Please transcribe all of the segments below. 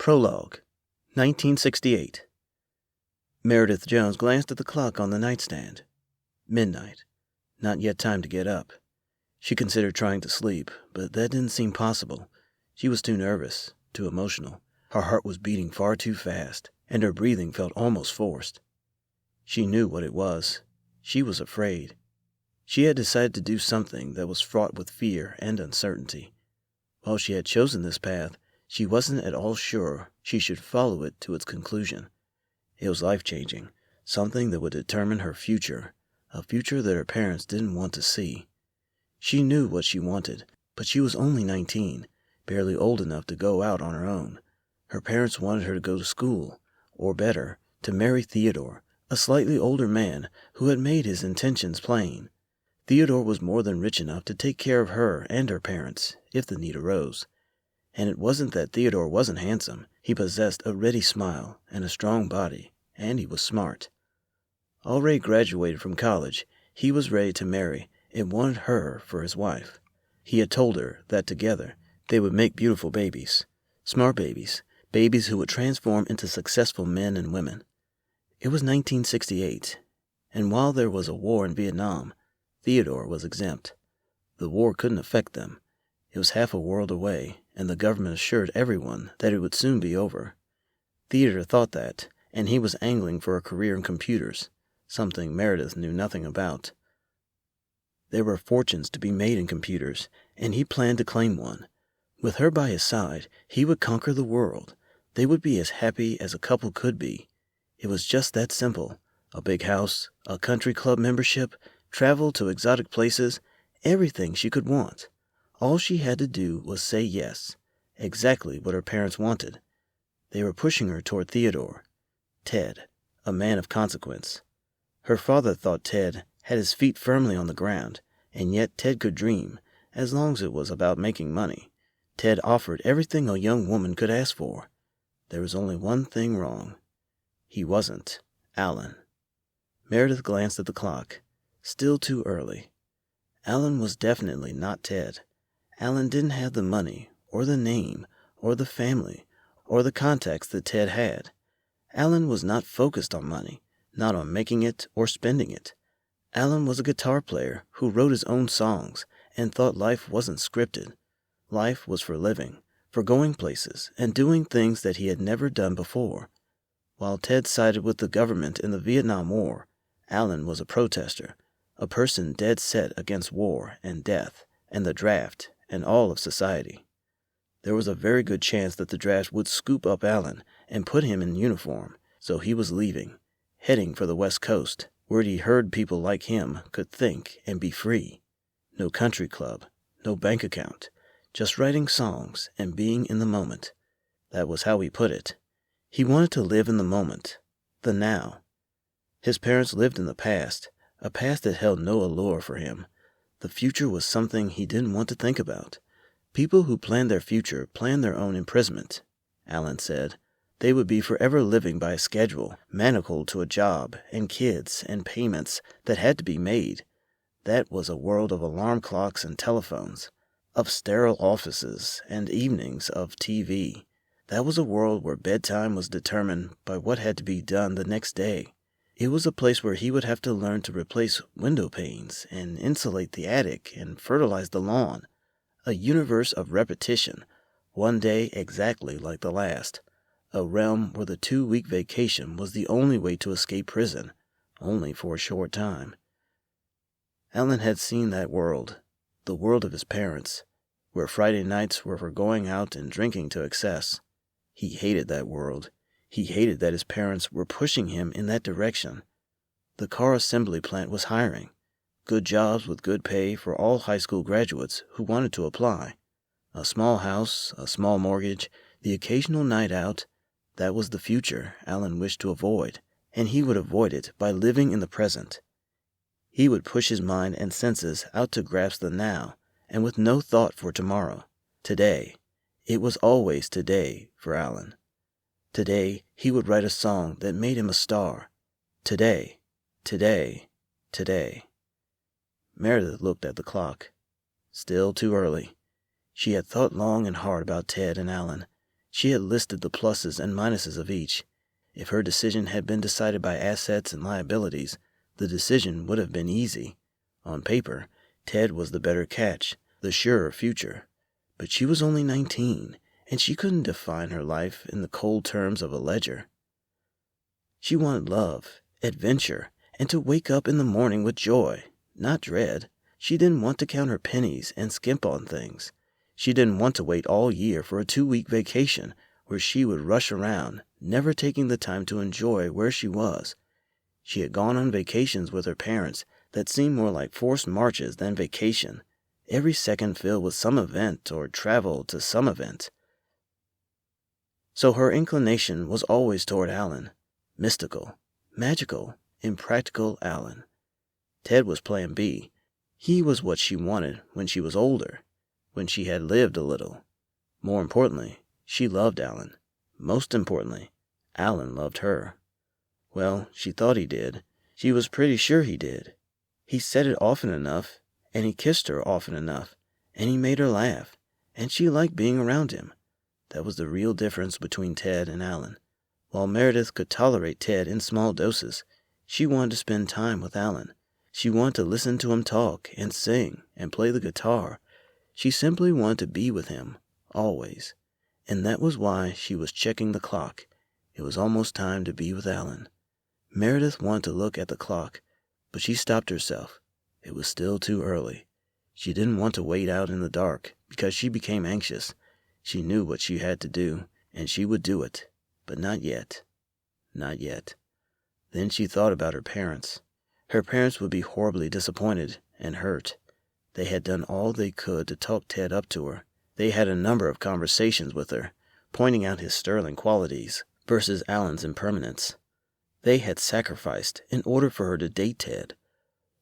Prologue, 1968. Meredith Jones glanced at the clock on the nightstand. Midnight. Not yet time to get up. She considered trying to sleep, but that didn't seem possible. She was too nervous, too emotional. Her heart was beating far too fast, and her breathing felt almost forced. She knew what it was. She was afraid. She had decided to do something that was fraught with fear and uncertainty. While she had chosen this path, she wasn't at all sure she should follow it to its conclusion. It was life-changing, something that would determine her future, a future that her parents didn't want to see. She knew what she wanted, but she was only 19, barely old enough to go out on her own. Her parents wanted her to go to school, or better, to marry Theodore, a slightly older man who had made his intentions plain. Theodore was more than rich enough to take care of her and her parents, if the need arose. And it wasn't that Theodore wasn't handsome. He possessed a ready smile and a strong body, and he was smart. Already graduated from college, he was ready to marry and wanted her for his wife. He had told her that together they would make beautiful babies, smart babies, babies who would transform into successful men and women. It was 1968, and while there was a war in Vietnam, Theodore was exempt. The war couldn't affect them. It was half a world away, and the government assured everyone that it would soon be over. Theodore thought that, and he was angling for a career in computers, something Meredith knew nothing about. There were fortunes to be made in computers, and he planned to claim one. With her by his side, he would conquer the world. They would be as happy as a couple could be. It was just that simple. A big house, a country club membership, travel to exotic places, everything she could want. All she had to do was say yes, exactly what her parents wanted. They were pushing her toward Theodore. Ted, a man of consequence. Her father thought Ted had his feet firmly on the ground, and yet Ted could dream, as long as it was about making money. Ted offered everything a young woman could ask for. There was only one thing wrong. He wasn't Alan. Meredith glanced at the clock. Still too early. Alan was definitely not Ted. Alan didn't have the money, or the name, or the family, or the contacts that Ted had. Alan was not focused on money, not on making it or spending it. Alan was a guitar player who wrote his own songs and thought life wasn't scripted. Life was for living, for going places and doing things that he had never done before. While Ted sided with the government in the Vietnam War, Alan was a protester, a person dead set against war and death and the draft and all of society. There was a very good chance that the draft would scoop up Alan and put him in uniform, so he was leaving, heading for the West Coast, where he heard people like him could think and be free. No country club, no bank account, just writing songs and being in the moment. That was how he put it. He wanted to live in the moment, the now. His parents lived in the past, a past that held no allure for him. The future was something he didn't want to think about. People who planned their future planned their own imprisonment, Alan said. They would be forever living by a schedule, manacled to a job and kids and payments that had to be made. That was a world of alarm clocks and telephones, of sterile offices and evenings of TV. That was a world where bedtime was determined by what had to be done the next day. It was a place where he would have to learn to replace window panes and insulate the attic and fertilize the lawn. A universe of repetition, one day exactly like the last. A realm where the 2-week vacation was the only way to escape prison, only for a short time. Alan had seen that world, the world of his parents, where Friday nights were for going out and drinking to excess. He hated that world. He hated that his parents were pushing him in that direction. The car assembly plant was hiring. Good jobs with good pay for all high school graduates who wanted to apply. A small house, a small mortgage, the occasional night out. That was the future Alan wished to avoid, and he would avoid it by living in the present. He would push his mind and senses out to grasp the now, and with no thought for tomorrow. Today. It was always today for Alan. Today, he would write a song that made him a star. Today, today, today. Meredith looked at the clock. Still too early. She had thought long and hard about Ted and Alan. She had listed the pluses and minuses of each. If her decision had been decided by assets and liabilities, the decision would have been easy. On paper, Ted was the better catch, the surer future. But she was only 19, and she couldn't define her life in the cold terms of a ledger. She wanted love, adventure, and to wake up in the morning with joy, not dread. She didn't want to count her pennies and skimp on things. She didn't want to wait all year for a 2-week vacation where she would rush around, never taking the time to enjoy where she was. She had gone on vacations with her parents that seemed more like forced marches than vacation, every second filled with some event or travel to some event. So her inclination was always toward Alan. Mystical, magical, impractical Alan. Ted was plan B. He was what she wanted when she was older, when she had lived a little. More importantly, she loved Alan. Most importantly, Alan loved her. Well, she thought he did. She was pretty sure he did. He said it often enough, and he kissed her often enough, and he made her laugh, and she liked being around him. That was the real difference between Ted and Alan. While Meredith could tolerate Ted in small doses, she wanted to spend time with Alan. She wanted to listen to him talk and sing and play the guitar. She simply wanted to be with him, always. And that was why she was checking the clock. It was almost time to be with Alan. Meredith wanted to look at the clock, but she stopped herself. It was still too early. She didn't want to wait out in the dark because she became anxious. She knew what she had to do, and she would do it. But not yet. Not yet. Then she thought about her parents. Her parents would be horribly disappointed and hurt. They had done all they could to talk Ted up to her. They had a number of conversations with her, pointing out his sterling qualities versus Alan's impermanence. They had sacrificed in order for her to date Ted.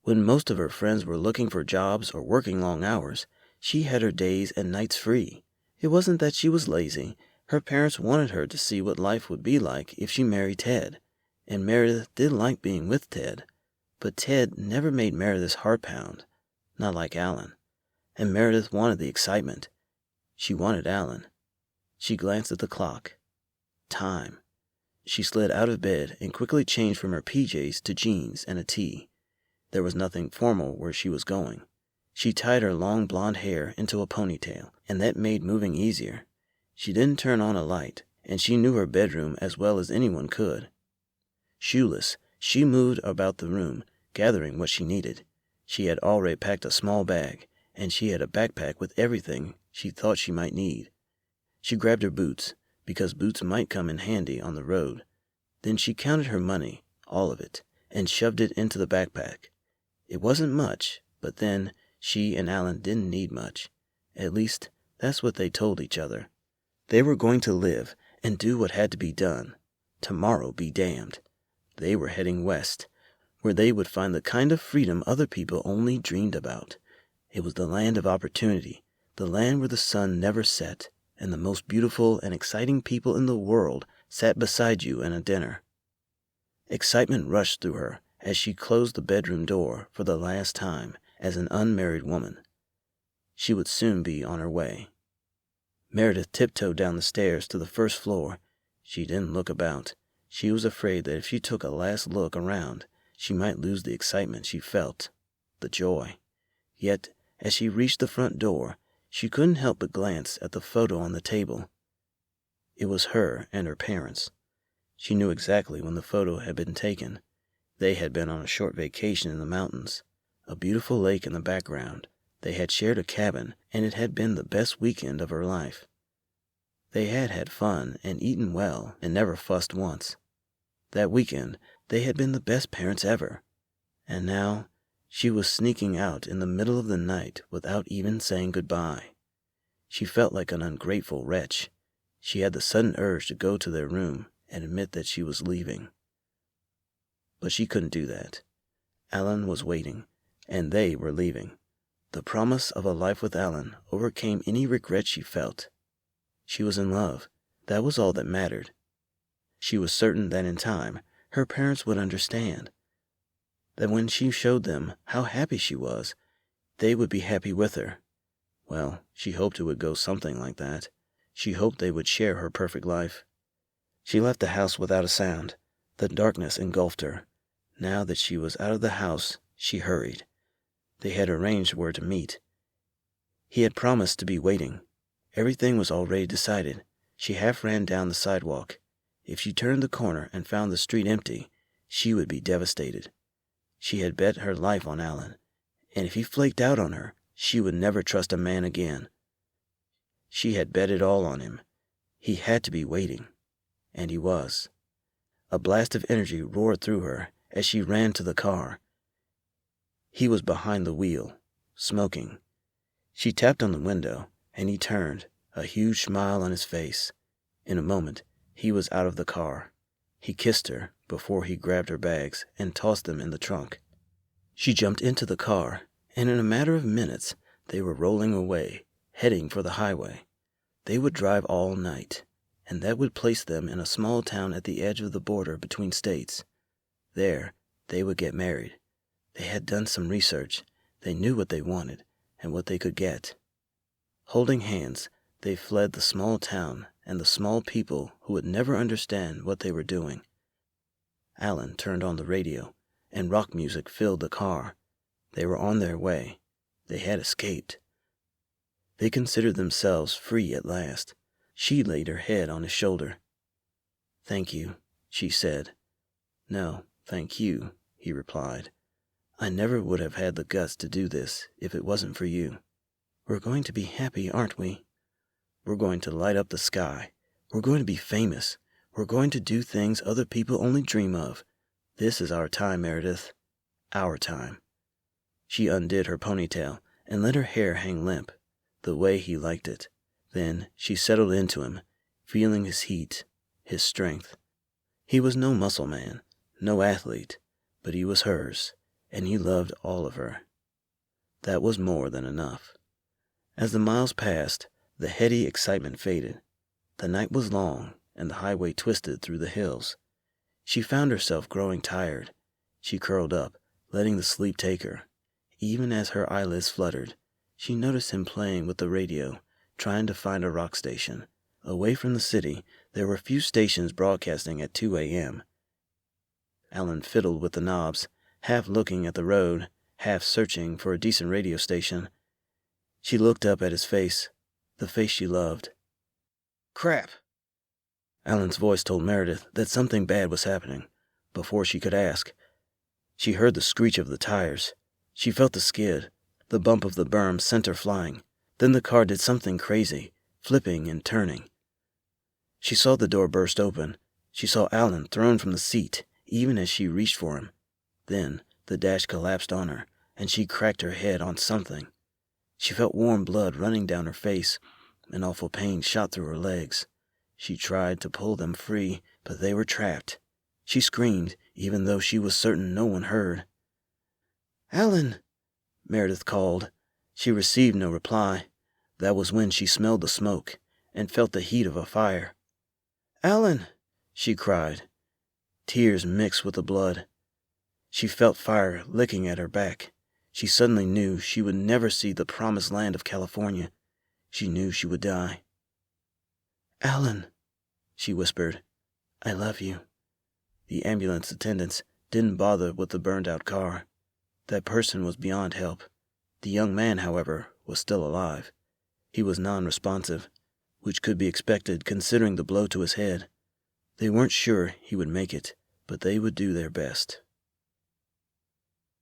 When most of her friends were looking for jobs or working long hours, she had her days and nights free. It wasn't that she was lazy. Her parents wanted her to see what life would be like if she married Ted, and Meredith did like being with Ted. But Ted never made Meredith's heart pound, not like Alan. And Meredith wanted the excitement. She wanted Alan. She glanced at the clock. Time. She slid out of bed and quickly changed from her PJs to jeans and a tee. There was nothing formal where she was going. She tied her long blonde hair into a ponytail, and that made moving easier. She didn't turn on a light, and she knew her bedroom as well as anyone could. Shoeless, she moved about the room, gathering what she needed. She had already packed a small bag, and she had a backpack with everything she thought she might need. She grabbed her boots, because boots might come in handy on the road. Then she counted her money, all of it, and shoved it into the backpack. It wasn't much, but then she and Alan didn't need much. At least, that's what they told each other. They were going to live and do what had to be done. Tomorrow be damned. They were heading west, where they would find the kind of freedom other people only dreamed about. It was the land of opportunity, the land where the sun never set, and the most beautiful and exciting people in the world sat beside you in a dinner. Excitement rushed through her as she closed the bedroom door for the last time as an unmarried woman. She would soon be on her way. Meredith tiptoed down the stairs to the first floor. She didn't look about. She was afraid that if she took a last look around, she might lose the excitement she felt, the joy. Yet, as she reached the front door, she couldn't help but glance at the photo on the table. It was her and her parents. She knew exactly when the photo had been taken. They had been on a short vacation in the mountains, a beautiful lake in the background. They had shared a cabin, and it had been the best weekend of her life. They had had fun and eaten well and never fussed once. That weekend, they had been the best parents ever. And now, she was sneaking out in the middle of the night without even saying goodbye. She felt like an ungrateful wretch. She had the sudden urge to go to their room and admit that she was leaving. But she couldn't do that. Alan was waiting, and they were leaving. The promise of a life with Alan overcame any regret she felt. She was in love. That was all that mattered. She was certain that in time, her parents would understand. That when she showed them how happy she was, they would be happy with her. Well, she hoped it would go something like that. She hoped they would share her perfect life. She left the house without a sound. The darkness engulfed her. Now that she was out of the house, she hurried. They had arranged where to meet. He had promised to be waiting. Everything was already decided. She half ran down the sidewalk. If she turned the corner and found the street empty, she would be devastated. She had bet her life on Alan, and if he flaked out on her, she would never trust a man again. She had bet it all on him. He had to be waiting, and he was. A blast of energy roared through her as she ran to the car. He was behind the wheel, smoking. She tapped on the window, and he turned, a huge smile on his face. In a moment, he was out of the car. He kissed her before he grabbed her bags and tossed them in the trunk. She jumped into the car, and in a matter of minutes, they were rolling away, heading for the highway. They would drive all night, and that would place them in a small town at the edge of the border between states. There, they would get married. They had done some research. They knew what they wanted and what they could get. Holding hands, they fled the small town and the small people who would never understand what they were doing. Alan turned on the radio, and rock music filled the car. They were on their way. They had escaped. They considered themselves free at last. She laid her head on his shoulder. "Thank you," she said. "No, thank you," he replied. "I never would have had the guts to do this if it wasn't for you. We're going to be happy, aren't we? We're going to light up the sky. We're going to be famous. We're going to do things other people only dream of. This is our time, Meredith. Our time." She undid her ponytail and let her hair hang limp, the way he liked it. Then she settled into him, feeling his heat, his strength. He was no muscle man, no athlete, but he was hers, and he loved all of her. That was more than enough. As the miles passed, the heady excitement faded. The night was long, and the highway twisted through the hills. She found herself growing tired. She curled up, letting the sleep take her. Even as her eyelids fluttered, she noticed him playing with the radio, trying to find a rock station. Away from the city, there were few stations broadcasting at 2 a.m. Alan fiddled with the knobs, half looking at the road, half searching for a decent radio station. She looked up at his face, the face she loved. "Crap!" Alan's voice told Meredith that something bad was happening, before she could ask. She heard the screech of the tires. She felt the skid. The bump of the berm sent her flying. Then the car did something crazy, flipping and turning. She saw the door burst open. She saw Alan thrown from the seat, even as she reached for him. Then the dash collapsed on her, and she cracked her head on something. She felt warm blood running down her face. An awful pain shot through her legs. She tried to pull them free, but they were trapped. She screamed, even though she was certain no one heard. "Alan!" Meredith called. She received no reply. That was when she smelled the smoke and felt the heat of a fire. "Alan!" she cried. Tears mixed with the blood. She felt fire licking at her back. She suddenly knew she would never see the promised land of California. She knew she would die. "Alan," she whispered, "I love you." The ambulance attendants didn't bother with the burned-out car. That person was beyond help. The young man, however, was still alive. He was non-responsive, which could be expected considering the blow to his head. They weren't sure he would make it, but they would do their best.